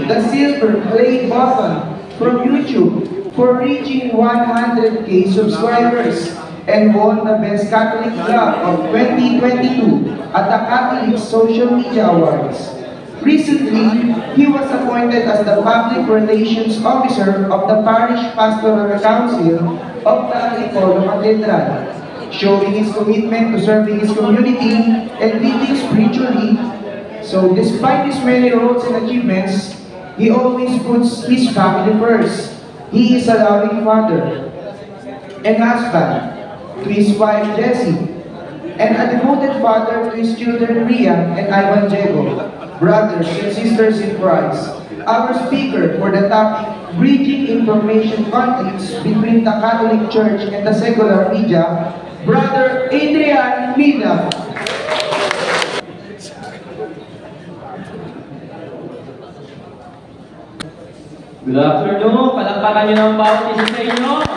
the silver play button from YouTube for reaching 100K subscribers and won the Best Catholic Vlog of 2022 at the Catholic Social Media Awards. Recently, he was appointed as the Public Relations Officer of the Parish Pastoral Council of the Antipolo Cathedral, showing his commitment to serving his community and living spiritually. So despite his many roles and achievements, he always puts his family first. He is a loving father and husband to his wife Jessie, and a devoted father to his children Rian and Ivan Diego, brothers and sisters in Christ. Our speaker for the topic, Bridging Information Conflicts between the Catholic Church and the secular media, Brother Adrian Mina. Good afternoon. Palakpakan niyo ng bawat isa sa inyo.